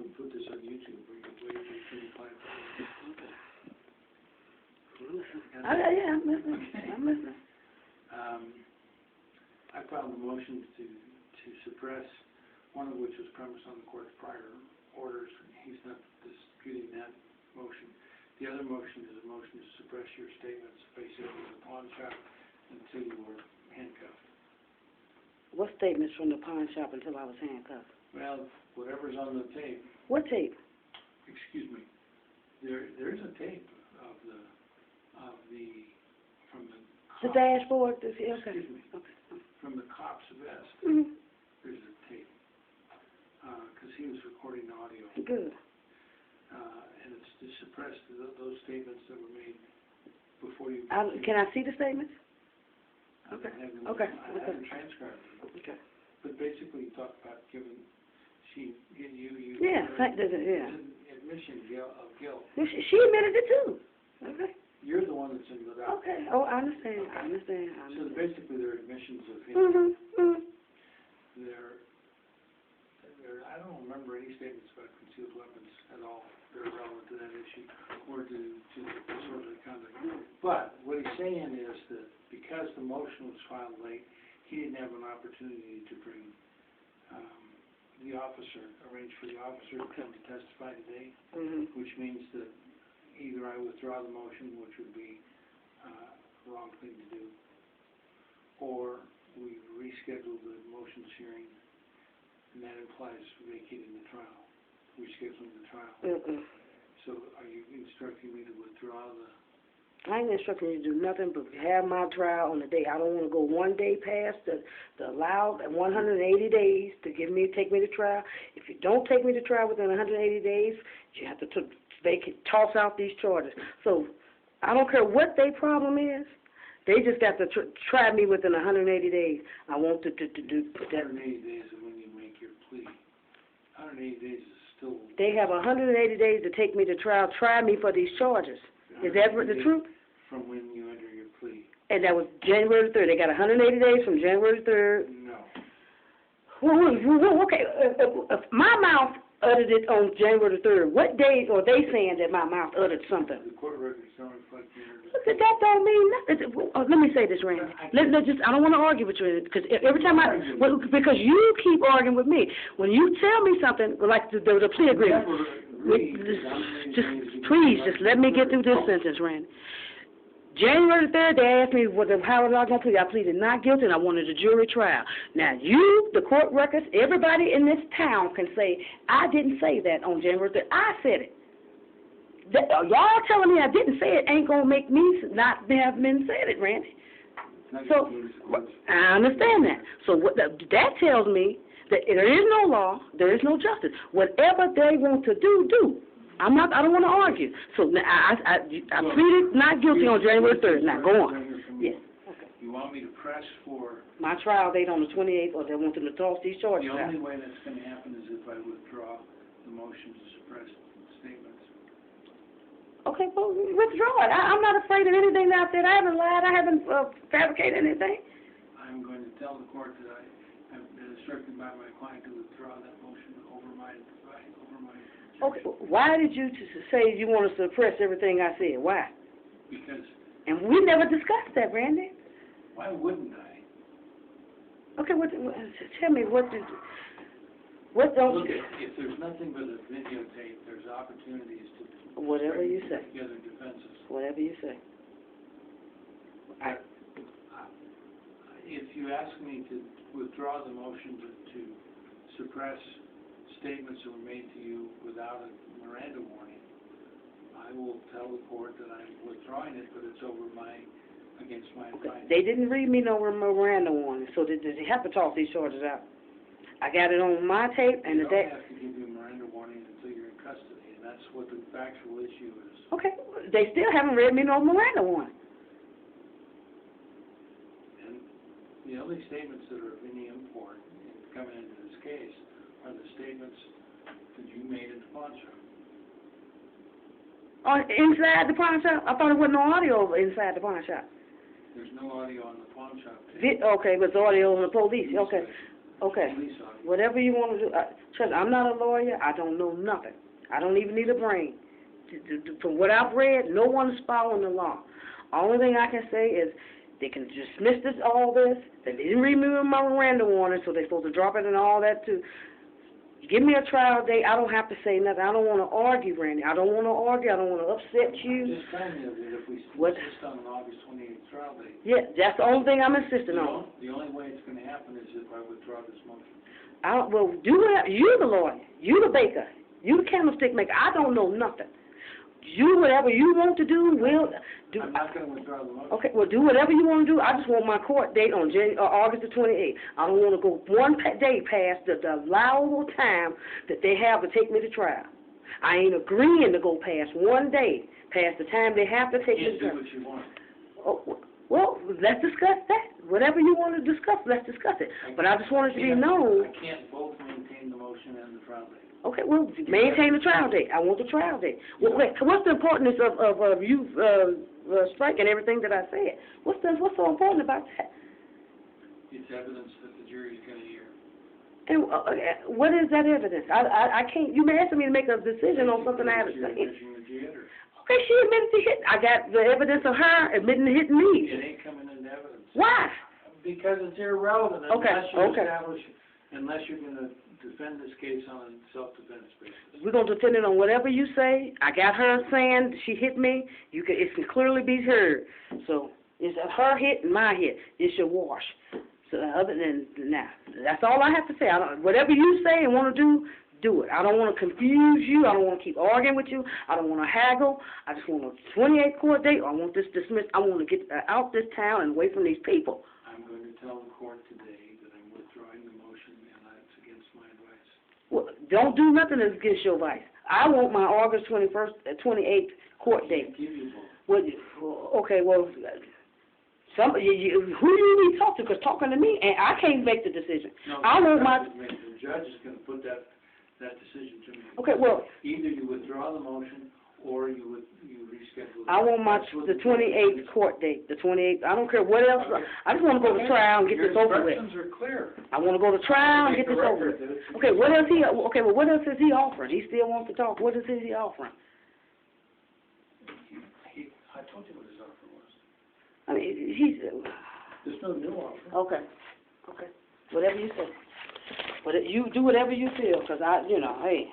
and put this on YouTube, or you can wait until you find it. Yeah, I'm listening. I'm listening. I filed a motion to suppress, one of which was premised on the court's prior orders. He's not disputing that motion. The other motion is a motion to suppress your statements basically in the pawn shop until you were handcuffed. What statements from the pawn shop until I was handcuffed? Well, whatever's on the tape. What tape? Excuse me. There's a tape of the from the The cop, dashboard? Okay. excuse me, Okay. from the cop's vest. Mm-hmm. There's a tape, because he was recording the audio, Good. and it's to suppress those statements that were made before you. Can I see the statements? I Okay. haven't- Okay. I haven't transcribed them, Okay. but basically you talked about giving, you. Yeah, yeah. Admission of guilt. She admitted it too. Okay. You're the one that's in the dock. Okay. Oh, I understand. I understand. So basically they're admissions of him. Mm-hmm. I don't remember any statements about concealed weapons at all that are relevant to that issue or to disorderly conduct. But what he's saying is that because the motion was filed late, he didn't have an opportunity to bring the officer, arrange for the officer to come to testify today, which means that either I withdraw the motion, which would be the wrong thing to do, or we reschedule the motions hearing, and that implies vacating the trial, rescheduling the trial. So are you instructing me to withdraw the... I ain't instructing you to do nothing but have my trial on the day. I don't want to go one day past the allowed 180 days to take me to trial. If you don't take me to trial within 180 days, you have to toss out these charges. So I don't care what their problem is. They just got to try me within 180 days. I want to do that. 180 days is when you make your plea. 180 days is still... They have 180 days to take me to trial, try me for these charges. Is that the truth? From when you enter your plea. And that was January 3rd. They got 180 days from January 3rd. No. Well, okay, my mouth uttered it on January 3rd. What day are they saying that my mouth uttered something? The court records don't reflect the That don't mean nothing. Let me say this, Randy. I don't want to argue with you, because every time because you keep arguing with me. When you tell me something, like the plea agreement, just let me get through this sentence, Randy. January 3rd, they asked me how was I going to plead. I pleaded not guilty, and I wanted a jury trial. Now, you, the court records, everybody in this town can say, I didn't say that on January 3rd. I said it. Y'all telling me I didn't say it ain't going to make me not have been said it, Randy. So, I understand that. So that tells me that there is no law, there is no justice. Whatever they want to do, do. I don't want to argue. So I pleaded not guilty on January 3rd. Now, go on. Yes. Okay. You want me to press for... My trial date on the 28th, or they want them to toss these charges out? The only way that's going to happen is if I withdraw the motion to suppress statements. Okay, well, withdraw it. I'm not afraid of anything out there. I haven't lied. I haven't fabricated anything. I'm going to tell the court that I have been instructed by my client to withdraw that motion over my Okay, why did you say you want to suppress everything I said? Why? Because... And we never discussed that, Randy. Why wouldn't I? Okay, tell me, what don't Look, you... if there's nothing but a videotape, there's opportunities to... Whatever you say. Together defenses. Whatever you say. If you ask me to withdraw the motion to suppress statements that were made to you without a Miranda warning, I will tell the court that I'm withdrawing it, but it's against my advice. They didn't read me no Miranda warning, so they have to toss these charges out. I got it on my tape, and they don't have to give you a Miranda warning until you're in custody, and that's what the factual issue is. Okay, they still haven't read me no Miranda warning. And the only statements that are of any import coming into this case are the statements that you made at the pawn shop. Inside the pawn shop? I thought it wasn't no audio inside the pawn shop. There's no audio on the pawn shop tape. Okay, but the audio on the police. Okay. Okay. police officer. Whatever you want to do. Trust me, I'm not a lawyer. I don't know nothing. I don't even need a brain. From what I've read, no one is following the law. Only thing I can say is they can dismiss all this. They didn't remove my Miranda warning, so they're supposed to drop it and all that too. Give me a trial date. I don't have to say nothing. I don't want to argue, Randy. I don't want to argue. I don't want to upset you. Just saying that if we What? insist on an August 28th trial date, Yeah, that's the only thing I'm insisting on. the only way it's gonna happen is if I withdraw this motion. Well, do it. You the lawyer. You the baker. You the candlestick maker. I don't know nothing. Do whatever you want to do. I'm not gonna withdraw the motion. Okay, well, do whatever you want to do. I just want my court date on August the 28th. I don't want to go one day past the allowable time that they have to take me to trial. I ain't agreeing to go past one day, past the time they have to take me to You can't trial. do what you want. Oh, well, let's discuss that. Whatever you want to discuss, let's discuss it. But I just wanted to be known. I can't both maintain the motion and the trial date. Okay, well, maintain the trial date. I want the trial date. Well, wait, what's the importance of you striking everything that I said? What's so important about that? It's evidence that the jury's gonna hear. And what is that evidence? I can't. You asking me to make a decision on something I haven't You're seen. admitting that you hit her. Okay, she admitted to hit. I got the evidence of her admitting to hitting It me. ain't coming into evidence. Why? Because it's irrelevant Okay, unless you're gonna defend this case on a self-defense basis. We're gonna defend it on whatever you say. I got her saying she hit me. It can clearly be heard. So it's her hit and my hit. It should wash. So other than that, that's all I have to say. Whatever you say and want to do it. I don't want to confuse you. I don't want to keep arguing with you. I don't want to haggle. I just want a 28th court date. I want this dismissed. I want to get out this town and away from these people. I'm going to tell the court today that I'm withdrawing the motion and that's against my advice. Well, don't do nothing that's against your advice. I want my August 28th court date. Give you both. Okay, well, who do you need to talk to? Because talking to me, and I can't make the decision. No, I want my. the judge is going to put that decision to me. Okay, well, Either you withdraw the motion or you reschedule. I want the 28th court date. The 28th. I don't care what else. Okay. I just want to go to trial and get this over with. Your instructions are clear. I want to go to trial and get this over with. Okay, what else what else is he offering? He still wants to talk. What is he offering? I told you what his offer was. I mean, he's. There's no new offer. Okay. Whatever you say. But you do whatever you feel, because hey.